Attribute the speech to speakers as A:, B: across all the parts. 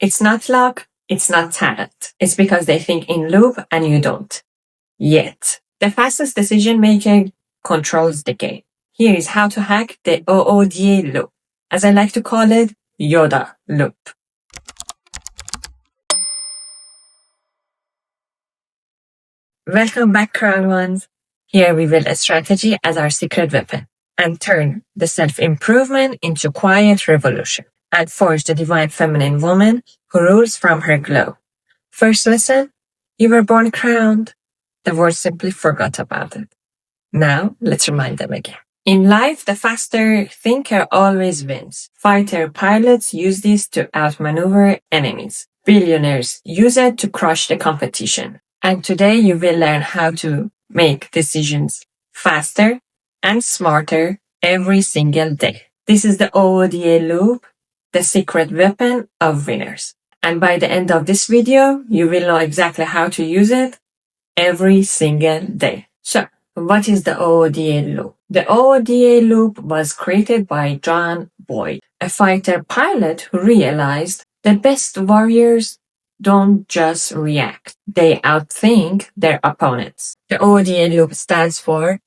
A: It's not luck, it's not talent. It's because they think in loop and you don't. Yet, the fastest decision maker controls the game. Here is how to hack the OODA loop. As I like to call it, OODA Loop. Welcome back, Crown Ones. Here we build a strategy as our secret weapon and turn the self-improvement into quiet revolution and forge the divine feminine woman who rules from her glow. First lesson, you were born crowned. The world simply forgot about it. Now, let's remind them again. In life, the faster thinker always wins. Fighter pilots use this to outmaneuver enemies. Billionaires use it to crush the competition. And today you will learn how to make decisions faster and smarter every single day. This is the OODA loop, the secret weapon of winners. And by the end of this video, you will know exactly how to use it every single day. So, what is the OODA loop? The OODA loop was created by John Boyd, a fighter pilot who realized the best warriors don't just react. They outthink their opponents. The OODA loop stands for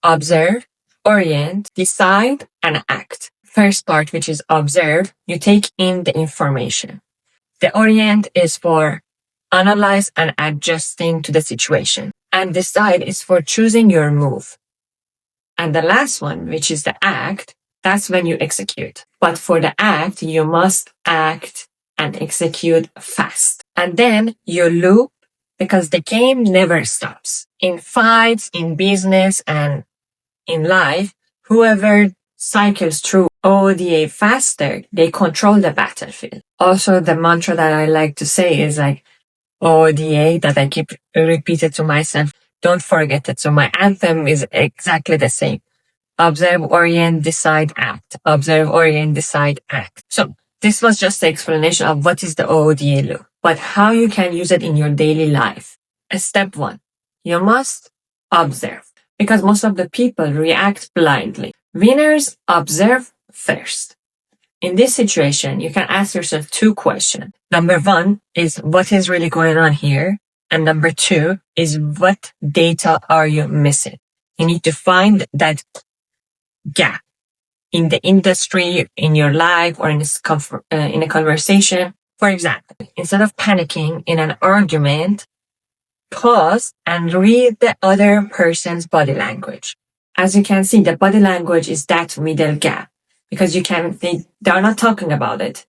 A: observe, orient, decide, and act. First part, which is observe, you take in the information. The orient is for analyze and adjusting to the situation. And decide is for choosing your move. And the last one, which is the act, that's when you execute. But for the act, you must act and execute fast. And then you loop because the game never stops. In fights, in business, and in life, whoever cycles through OODA faster, they control the battlefield. Also, the mantra that I like to say is like OODA that I keep repeating to myself. Don't forget it. So my anthem is exactly the same. Observe, orient, decide, act. Observe, orient, decide, act. So this was just the explanation of what is the OODA loop, but how you can use it in your daily life. Step 1, you must observe because most of the people react blindly. Winners observe first. In this situation, you can ask yourself 2 questions. Number 1 is what is really going on here? And number 2 is what data are you missing? You need to find that gap in the industry, in your life, or in a conversation. For example, instead of panicking in an argument, pause and read the other person's body language. As you can see, the body language is that middle gap because they're not talking about it.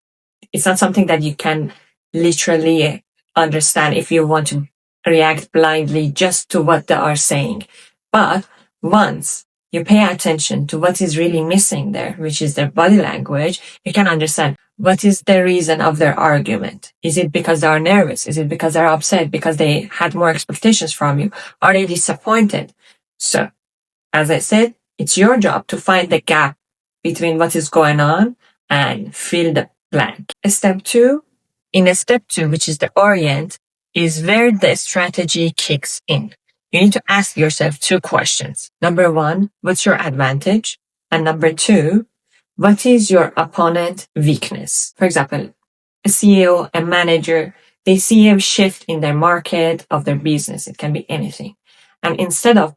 A: It's not something that you can literally understand if you want to react blindly just to what they are saying. But once you pay attention to what is really missing there, which is their body language, you can understand what is the reason of their argument. Is it because they are nervous? Is it because they're upset because they had more expectations from you? Are they disappointed? So, as I said, it's your job to find the gap between what is going on and fill the blank. Step 2, which is the orient, is where the strategy kicks in. You need to ask yourself 2 questions. Number 1, what's your advantage? And number 2, what is your opponent weakness? For example, a CEO, a manager, they see a shift in their market of their business. It can be anything. And instead of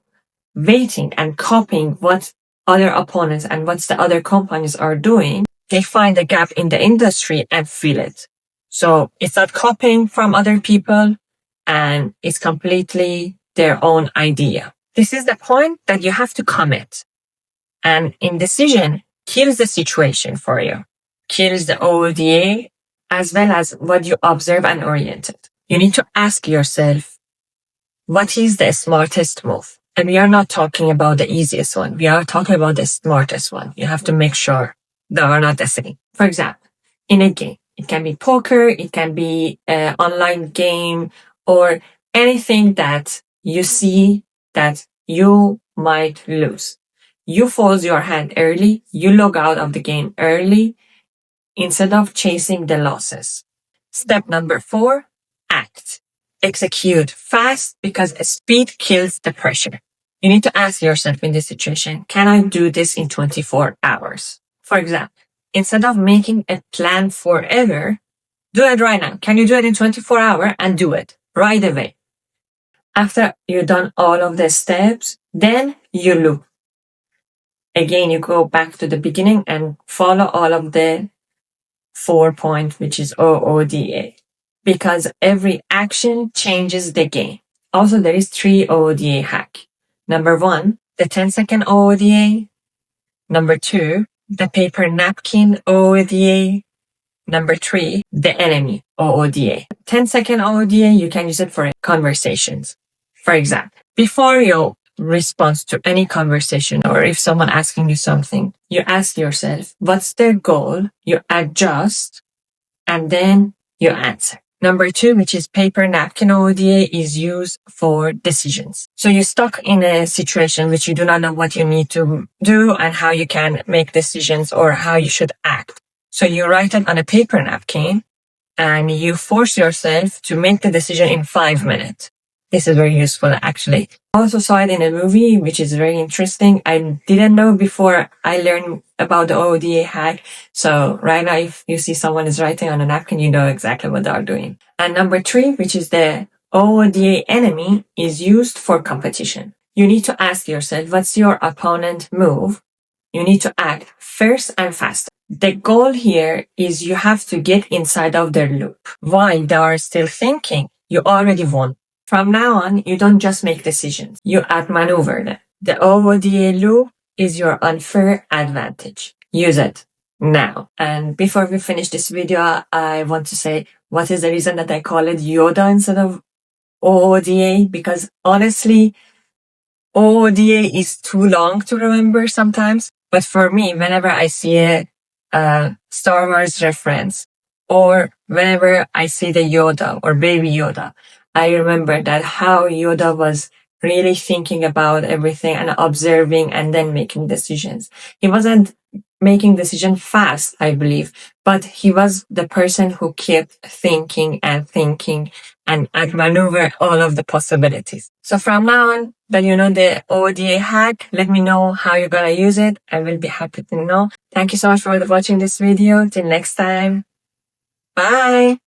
A: waiting and copying what other opponents and what the other companies are doing, they find a gap in the industry and fill it. So it's not copying from other people and it's completely their own idea. This is the point that you have to commit. And indecision kills the situation for you, kills the OODA as well as what you observe and orient it. You need to ask yourself, what is the smartest move? And we are not talking about the easiest one. We are talking about the smartest one. You have to make sure they are not the same. For example, in a game, it can be poker, it can be an online game, or anything that you see that you might lose. You fold your hand early, you log out of the game early, instead of chasing the losses. Step number 4, act. Execute fast because speed kills the pressure. You need to ask yourself in this situation, can I do this in 24 hours? For example, instead of making a plan forever, Do it right now. Can you do it in 24 hours? And do it right away. After you've done all of the steps, then you loop. Again, you go back to the beginning and follow all of the 4 points, which is OODA, because every action changes the game. Also, there is 3 OODA hack. Number 1, the 10-second OODA. Number 2, the paper napkin OODA. Number 3, the enemy OODA. 10-second OODA, you can use it for conversations. For example, before you respond to any conversation or if someone asking you something, you ask yourself, what's their goal? You adjust and then you answer. Number 2, which is paper napkin OODA, is used for decisions. So you're stuck in a situation which you do not know what you need to do and how you can make decisions or how you should act. So you write it on a paper napkin and you force yourself to make the decision in 5 minutes. This is very useful, actually. I also saw it in a movie, which is very interesting. I didn't know before I learned about the OODA hack. So right now, if you see someone is writing on a napkin, you know exactly what they are doing. And number 3, which is the OODA enemy, is used for competition. You need to ask yourself, what's your opponent move? You need to act first and fast. The goal here is you have to get inside of their loop. While they are still thinking, you already won. From now on, you don't just make decisions. You outmaneuver them. The OODA loop is your unfair advantage. Use it now. And before we finish this video, I want to say, what is the reason that I call it OODA instead of OODA? Because honestly, OODA is too long to remember sometimes. But for me, whenever I see a Star Wars reference or whenever I see the Yoda or Baby Yoda, I remember that how Yoda was really thinking about everything and observing and then making decisions. He wasn't making decisions fast, I believe, but he was the person who kept thinking and maneuver all of the possibilities. So from now on that you know the OODA hack, let me know how you're gonna use it. I will be happy to know. Thank you so much for watching this video. Till next time. Bye.